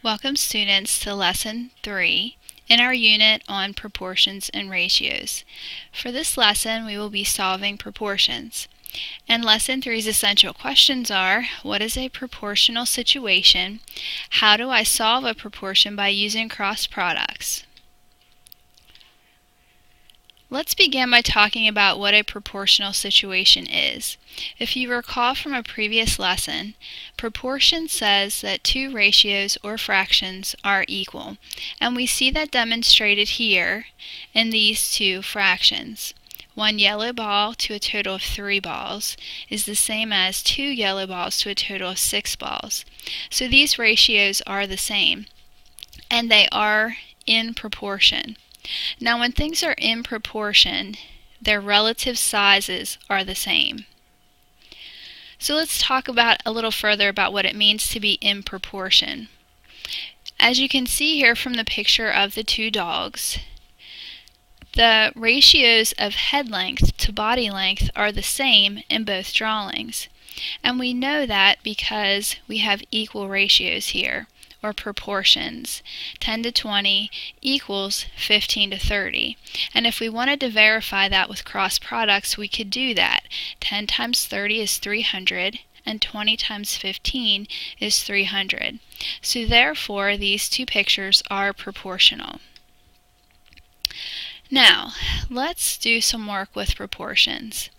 Welcome students to Lesson 3 in our unit on proportions and ratios. For this lesson we will be solving proportions. And Lesson 3's essential questions are: what is a proportional situation? How do I solve a proportion by using cross products? Let's begin by talking about what a proportional situation is. If you recall from a previous lesson, proportion says that two ratios or fractions are equal, and we see that demonstrated here in these two fractions. One yellow ball to a total of 3 balls is the same as 2 yellow balls to a total of 6 balls. So these ratios are the same, and they are in proportion. Now, when things are in proportion, their relative sizes are the same. So let's talk about a little further about what it means to be in proportion. As you can see here from the picture of the two dogs, the ratios of head length to body length are the same in both drawings. And we know that because we have equal ratios here, or proportions. 10 to 20 equals 15 to 30. And if we wanted to verify that with cross products, we could do that. 10 times 30 is 300, and 20 times 15 is 300. So therefore, these two pictures are proportional. Now, let's do some work with proportions.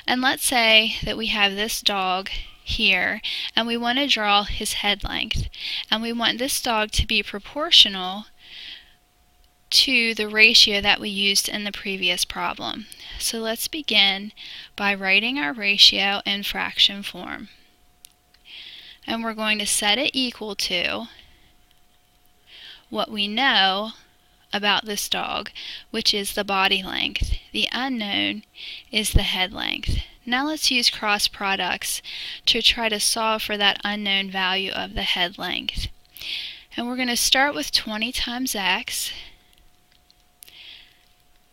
And let's say that we have this dog here, and we want to draw his head length, and we want this dog to be proportional to the ratio that we used in the previous problem. So let's begin by writing our ratio in fraction form, and we're going to set it equal to what we know about this dog, which is the body length. The unknown is the head length. Now let's use cross products to try to solve for that unknown value of the head length. And we're going to start with 20 times x,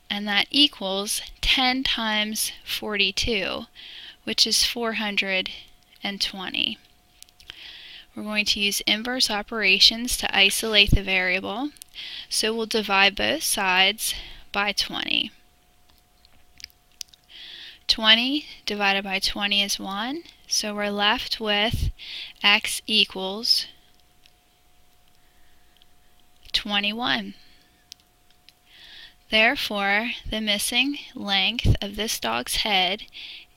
and that equals 10 times 42, which is 420. We're going to use inverse operations to isolate the variable, so we'll divide both sides by 20. 20 divided by 20 is 1, so we're left with x equals 21. Therefore, the missing length of this dog's head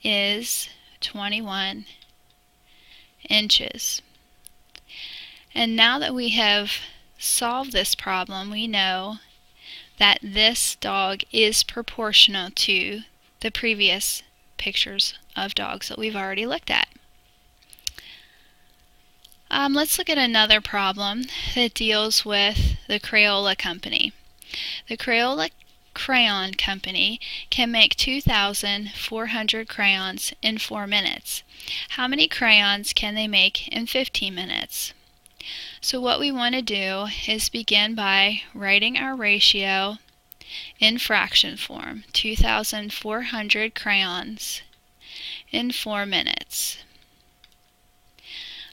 is 21 inches. And now that we have solved this problem, we know that this dog is proportional to the previous pictures of dogs that we've already looked at. Let's look at another problem that deals with the Crayola Company. The Crayola Crayon Company can make 2,400 crayons in 4 minutes. How many crayons can they make in 15 minutes? So what we want to do is begin by writing our ratio in fraction form, 2,400 crayons in 4 minutes.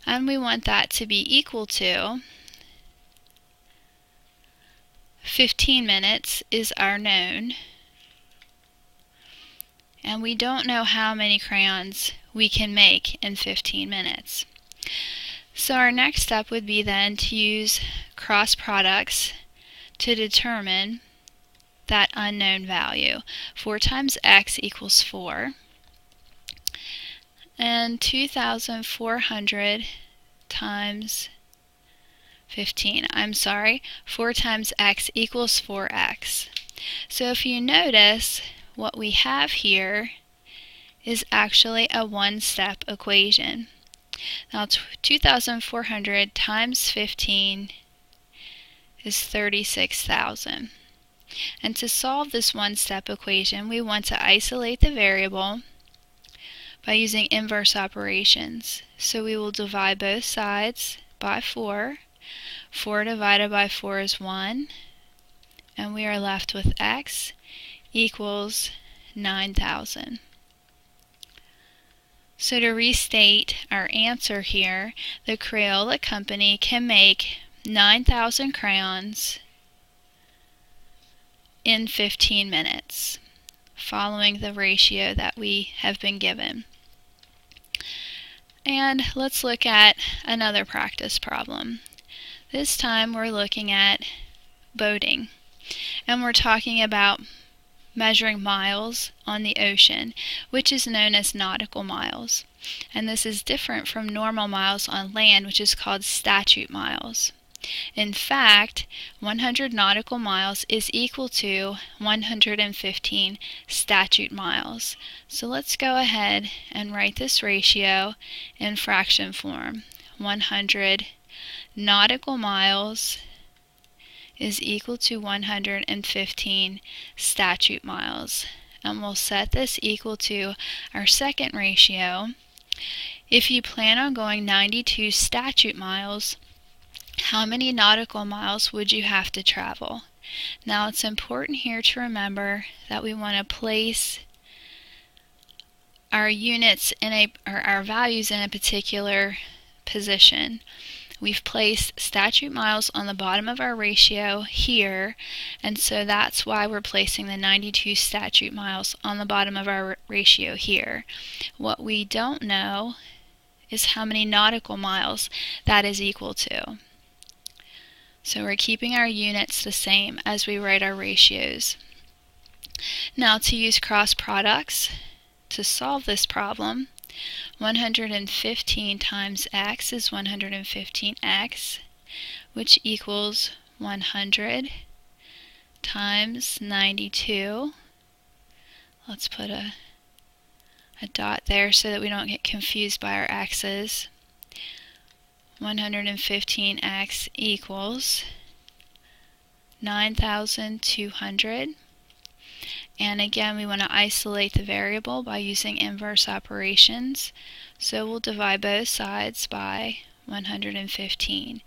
And we want that to be equal to 15 minutes is our known, and we don't know how many crayons we can make in 15 minutes. So our next step would be then to use cross products to determine that unknown value. 4 times x equals 4, and 2,400 times 15. 4 times x equals 4x. So if you notice, what we have here is actually a one-step equation. Now 2,400 times 15 is 36,000. And to solve this one-step equation, we want to isolate the variable by using inverse operations. So we will divide both sides by 4. 4 divided by 4 is 1, and we are left with x equals 9,000. So to restate our answer here, the Crayola Company can make 9,000 crayons in 15 minutes, following the ratio that we have been given. And let's look at another practice problem. This time we're looking at boating, and we're talking about measuring miles on the ocean, which is known as nautical miles. And this is different from normal miles on land, which is called statute miles. In fact, 100 nautical miles is equal to 115 statute miles. So let's go ahead and write this ratio in fraction form. 100 nautical miles is equal to 115 statute miles. And we'll set this equal to our second ratio. If you plan on going 92 statute miles, how many nautical miles would you have to travel? Now it's important here to remember that we want to place our units or our values in a particular position. We've placed statute miles on the bottom of our ratio here, and so that's why we're placing the 92 statute miles on the bottom of our ratio here. What we don't know is how many nautical miles that is equal to. So we're keeping our units the same as we write our ratios. Now to use cross products to solve this problem, 115 times x is 115x, which equals 100 times 92. Let's put a dot there so that we don't get confused by our x's. 115x equals 9,200. And again, we want to isolate the variable by using inverse operations. So we'll divide both sides by 115.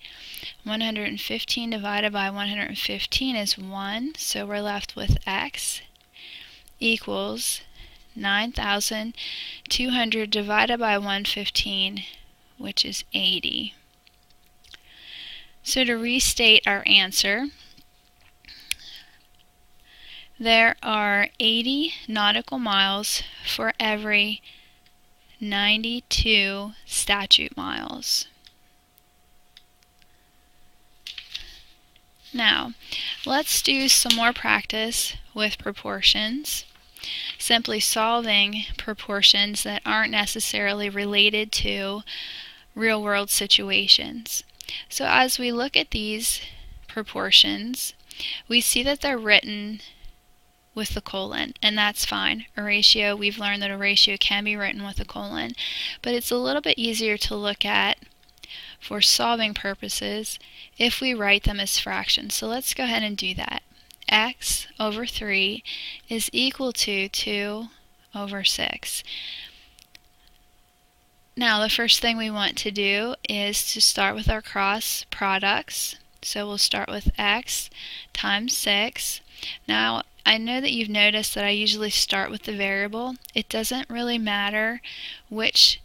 115 divided by 115 is 1, so we're left with x equals 9,200 divided by 115, which is 80. So to restate our answer, there are 80 nautical miles for every 92 statute miles. Now, let's do some more practice with proportions, simply solving proportions that aren't necessarily related to real-world situations. So as we look at these proportions, we see that they're written with the colon, and that's fine. A ratio, we've learned that a ratio can be written with a colon, but it's a little bit easier to look at for solving purposes if we write them as fractions. So let's go ahead and do that. X over 3 is equal to 2 over 6. Now the first thing we want to do is to start with our cross products. So we'll start with x times 6. Now I know that you've noticed that I usually start with the variable. It doesn't really matter which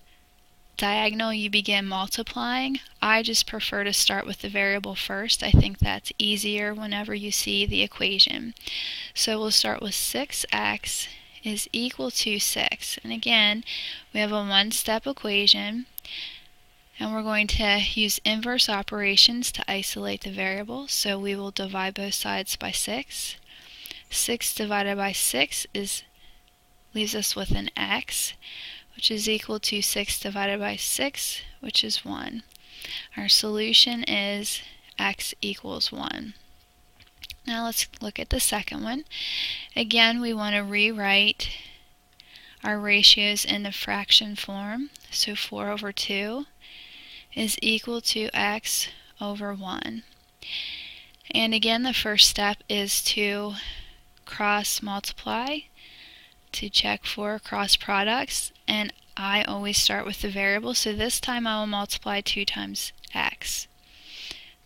diagonal you begin multiplying. I just prefer to start with the variable first. I think that's easier whenever you see the equation. So we'll start with 6x is equal to 6. And again, we have a one-step equation, and we're going to use inverse operations to isolate the variable. So we will divide both sides by 6. 6 divided by 6 leaves us with an x, which is equal to 6 divided by 6, which is 1. Our solution is x equals 1. Now let's look at the second one. Again, we want to rewrite our ratios in the fraction form. So 4 over 2 is equal to x over 1. And again, the first step is to cross multiply to check for cross products, and I always start with the variable, so this time I will multiply 2 times x.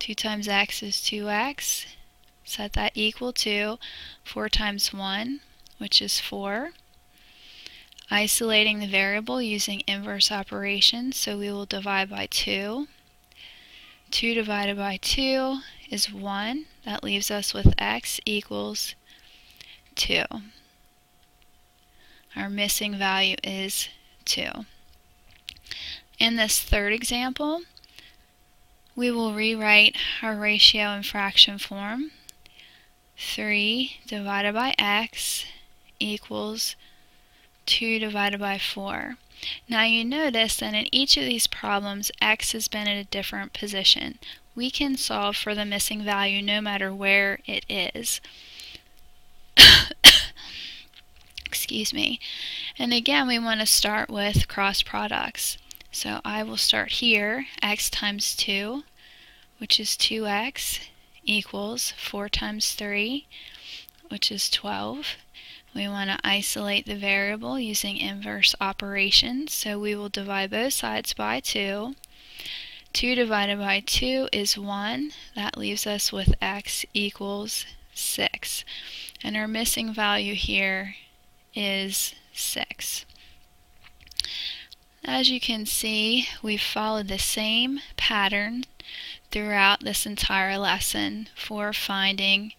2 times x is 2x. Set that equal to 4 times 1, which is 4. Isolating the variable using inverse operations, so we will divide by 2. 2 divided by 2 is 1. That leaves us with x equals 2. Our missing value is 2. In this third example, we will rewrite our ratio in fraction form. 3 divided by x equals 2 divided by 4. Now you notice that in each of these problems, x has been in a different position. We can solve for the missing value no matter where it is. Excuse me. And again, we want to start with cross products. So I will start here, x times 2, which is 2x, equals 4 times 3, which is 12. We want to isolate the variable using inverse operations, so we will divide both sides by 2. 2 divided by 2 is 1. That leaves us with x equals 6. And our missing value here is 6. As you can see, we've followed the same pattern throughout this entire lesson for finding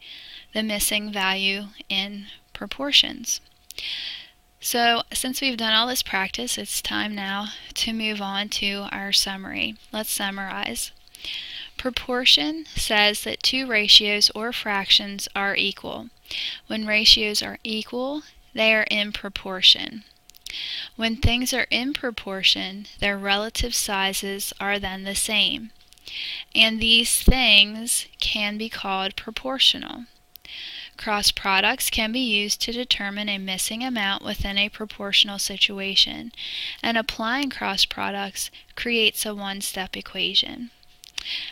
the missing value in proportions. So since we've done all this practice, it's time now to move on to our summary. Let's summarize. Proportion says that two ratios or fractions are equal. When ratios are equal, they are in proportion. When things are in proportion, their relative sizes are then the same. And these things can be called proportional. Cross products can be used to determine a missing amount within a proportional situation, and applying cross products creates a one-step equation.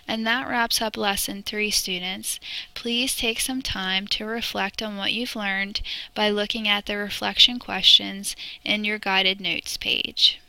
And that wraps up Lesson 3, students. Please take some time to reflect on what you've learned by looking at the reflection questions in your guided notes page.